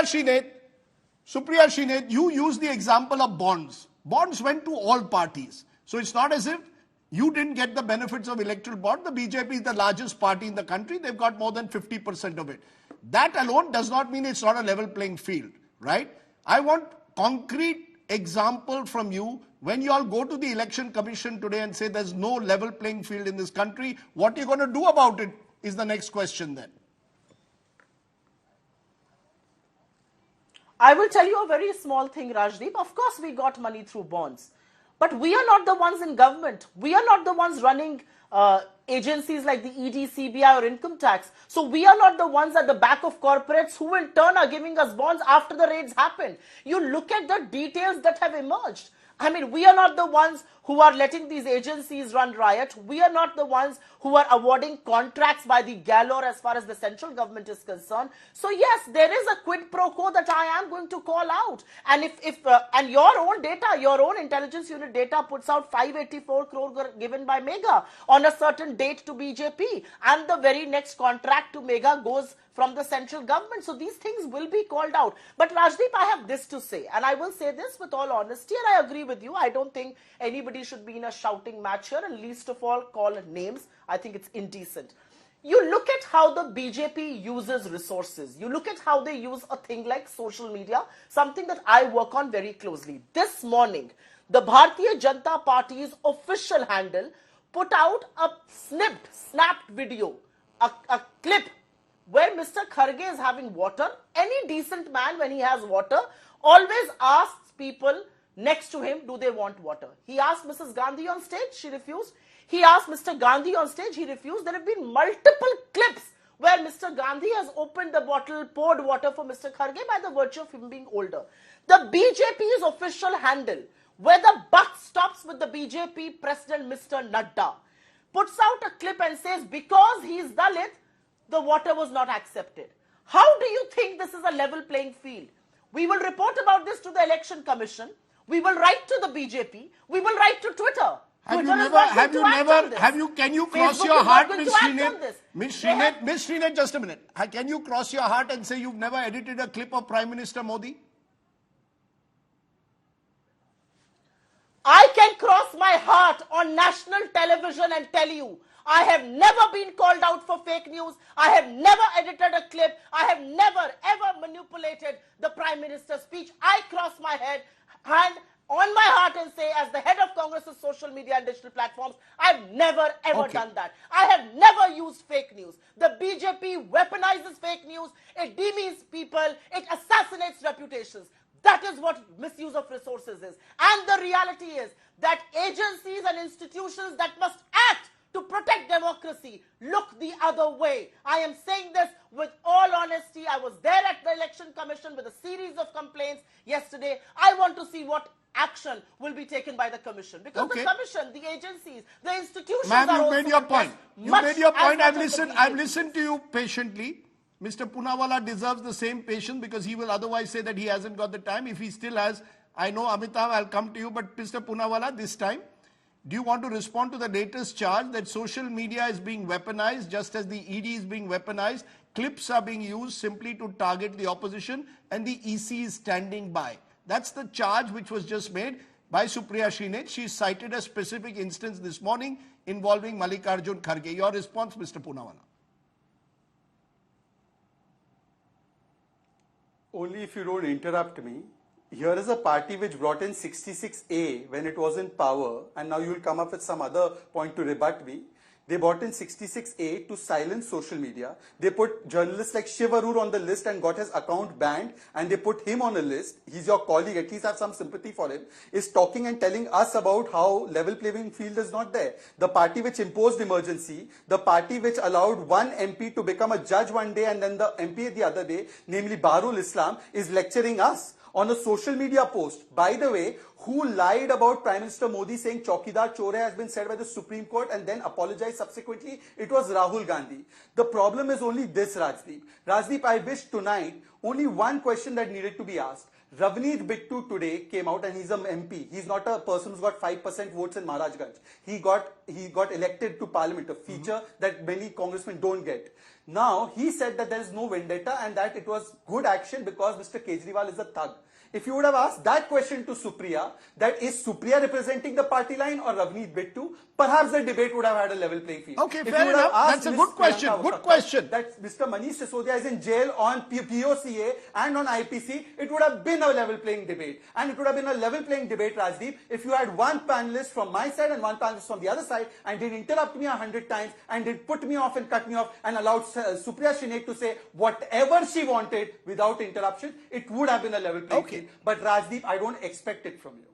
Supriya Shrineth, you used the example of bonds. Bonds went to all parties. So it's not as if you didn't get the benefits of electoral bond. The BJP is the largest party in the country. They've got more than 50% of it. That alone does not mean it's not a level playing field, right? I want concrete example from you. When you all go to the election commission today and say there's no level playing field in this country, what are you going to do about it is the next question then. I will tell you a very small thing, Rajdeep. Of course, we got money through bonds. But we are not the ones in government. We are not the ones running agencies like the ED, CBI or income tax. So we are not the ones at the back of corporates who in turn are giving us bonds after the raids happened. You look at the details that have emerged. I mean, we are not the ones who are letting these agencies run riot. We are not the ones who are awarding contracts by the galore as far as the central government is concerned. So yes, there is a quid pro quo that I am going to call out. And and your own data, your own intelligence unit data puts out 584 crore given by Mega on a certain date to BJP. And the very next contract to Mega goes from the central government. So these things will be called out. But Rajdeep, I have this to say, and I will say this with all honesty, and I agree with you. I don't think anybody should be in a shouting match here, and least of all call names. I think it's indecent. You look at how the BJP uses resources. You look at how they use a thing like social media, something that I work on very closely. This morning, the Bharatiya Janata Party's official handle put out a snapped video, a clip where Mr. Kharge is having water. Any decent man, when he has water, always asks people next to him, do they want water? He asked Mrs. Gandhi on stage, she refused. He asked Mr. Gandhi on stage, he refused. There have been multiple clips where Mr. Gandhi has opened the bottle, poured water for Mr. Kharge by the virtue of him being older. The BJP's official handle, where the buck stops with the BJP President Mr. Nadda, puts out a clip and says, because he is Dalit, the water was not accepted. How do you think this is a level playing field? We will report about this to the Election Commission. We will write to the BJP. We will write to Twitter. Can you cross your heart, Ms. Shrineth? Ms. Shrineth, just a minute. Can you cross your heart and say you've never edited a clip of Prime Minister Modi? I can cross my heart on national television and tell you, I have never been called out for fake news. I have never edited a clip. I have never ever manipulated the Prime Minister's speech. I cross my hand on my heart and say, as the head of Congress's social media and digital platforms, I've never ever done that. I have never used fake news. The BJP weaponizes fake news. It demeans people. It assassinates reputations. That is what misuse of resources is. And the reality is that agencies and institutions that must act to protect democracy look the other way. I am saying this with all honesty. I was there at the Election Commission with a series of complaints yesterday. I want to see what action will be taken by the Commission. Because the Commission, the agencies, the institutions Ma'am, are you made your point. You made your point. I've listened to you patiently. Mr. Poonawalla deserves the same patience because he will otherwise say that he hasn't got the time. If he still has, I know Amitabh, I'll come to you. But Mr. Poonawalla, this time, do you want to respond to the latest charge that social media is being weaponized just as the ED is being weaponized? Clips are being used simply to target the opposition and the EC is standing by. That's the charge which was just made by Supriya Shrineth. She cited a specific instance this morning involving Mallikarjun Kharge. Your response, Mr. Poonawalla? Only if you don't interrupt me. Here is a party which brought in 66A when it was in power, and now you will come up with some other point to rebut me. They brought in 66A to silence social media. They put journalists like Shiv Arur on the list and got his account banned, and they put him on a list. He's your colleague, at least have some sympathy for him, is talking and telling us about how level playing field is not there. The party which imposed emergency, the party which allowed one MP to become a judge one day and then the MP the other day, namely Baharul Islam, is lecturing us on a social media post. By the way, who lied about Prime Minister Modi saying Chaukidar Chore has been said by the Supreme Court and then apologized subsequently? It was Rahul Gandhi. The problem is only this, Rajdeep. Rajdeep, I wish tonight only one question that needed to be asked. Ravneet Bittu today came out and he's an MP. He's not a person who's got 5% votes in Maharajganj. He got elected to parliament, a feature that many congressmen don't get. Now, he said that there is no vendetta and that it was good action because Mr. Kejriwal is a thug. If you would have asked that question to Supriya, that is Supriya representing the party line or Ravneet Bittu, perhaps the debate would have had a level playing field. Okay, If fair you would have enough. asked That's a Ms. good question. Priyanka Good Vakkar question. That Mr. Manish Sisodia is in jail on POCA and on IPC, it would have been a level playing debate. And it would have been a level playing debate, Rajdeep, if you had one panelist from my side and one panelist from the other side and did interrupt me 100 times and did put me off and cut me off and allowed Supriya Shrinek to say whatever she wanted without interruption, it would have been a level playing Okay. field. But Rajdeep, I don't expect it from you.